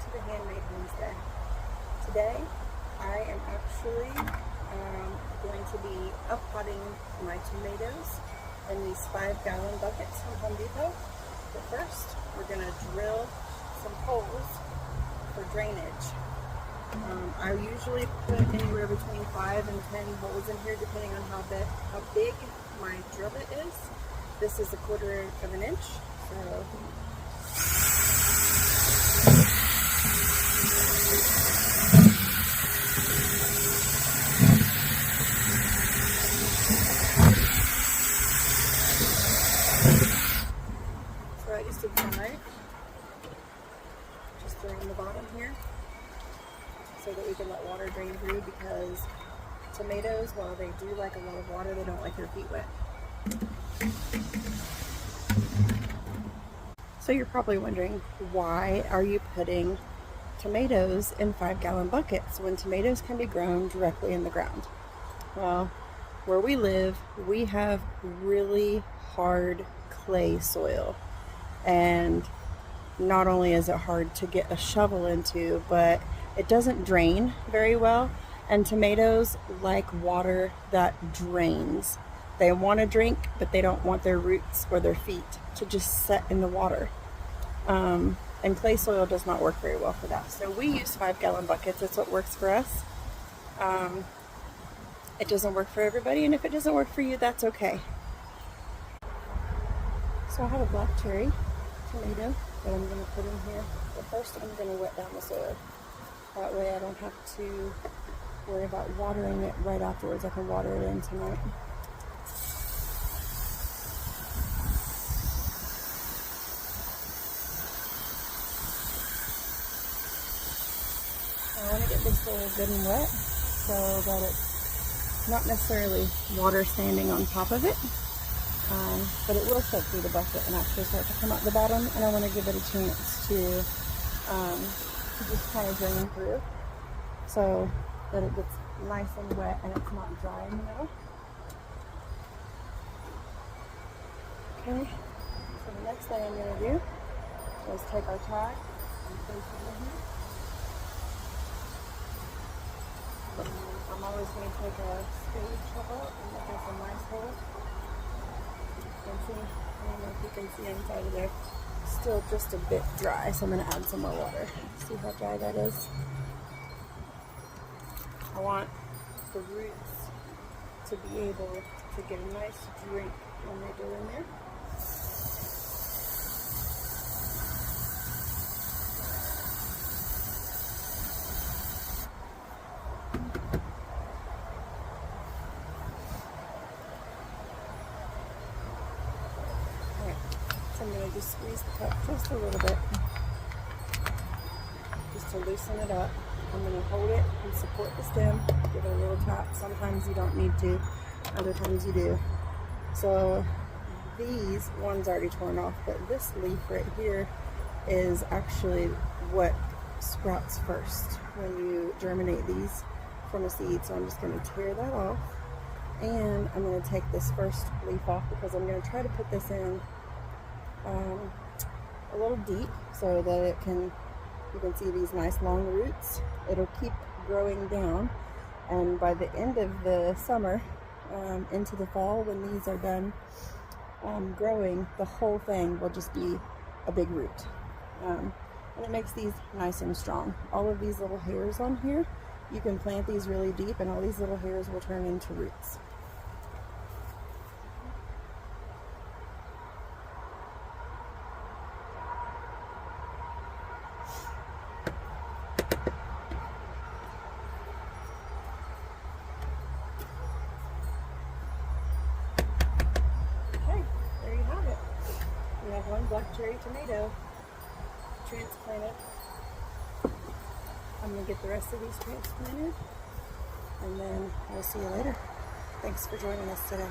to the Handmade Wednesday. Today I am actually going to be uppotting my tomatoes in these 5-gallon buckets from Home Depot. But first we're going to drill some holes for drainage. I usually put anywhere between 5 and 10 holes in here depending on how big my drill bit is. This is 1/4 of an inch, so I just did some right. Just throwing the bottom here so that we can let water drain through, because tomatoes, while they do like a lot of water, they don't like their feet wet. So you're probably wondering, why are you putting tomatoes in 5-gallon buckets when tomatoes can be grown directly in the ground? Well, where we live, we have really hard clay soil, and not only is it hard to get a shovel into, but it doesn't drain very well, and tomatoes like water that drains. They want to drink, but they don't want their roots or their feet to just set in the water. And clay soil does not work very well for that. So we use 5-gallon buckets. It's what works for us. It doesn't work for everybody, and if it doesn't work for you, that's okay. So I have a black cherry tomato that I'm going to put in here. But first I'm going to wet down the soil. That way I don't have to worry about watering it right afterwards. I can water it in tonight. I want to get this soil good and wet so that it's not necessarily water standing on top of it, but it will soak through the bucket and actually start to come out the bottom, and I want to give it a chance to just kind of drain through so that it gets nice and wet and it's not dry in the middle. Okay, so the next thing I'm going to do is take our tag and place it in here. I'm always going to take a spade shovel and look at some nice holes. You can see, I don't know if you can see inside of there, still just a bit dry, so I'm going to add some more water. See how dry that is? I want the roots to be able to get a nice drink when they go in there. I'm going to just squeeze the cup just a little bit, just to loosen it up. I'm going to hold it and support the stem, give it a little tap. Sometimes you don't need to, other times you do. So these one's already torn off, but this leaf right here is actually what sprouts first when you germinate these from a seed. So I'm just going to tear that off, and I'm going to take this first leaf off because I'm going to try to put this in a little deep so that you can see these nice long roots. It'll keep growing down, and by the end of the summer into the fall, when these are done growing, the whole thing will just be a big root, and it makes these nice and strong. All of these little hairs on here, you can plant these really deep, and all these little hairs will turn into roots. We have one black cherry tomato transplanted. I'm going to get the rest of these transplanted, and then we'll see you later. Thanks for joining us today.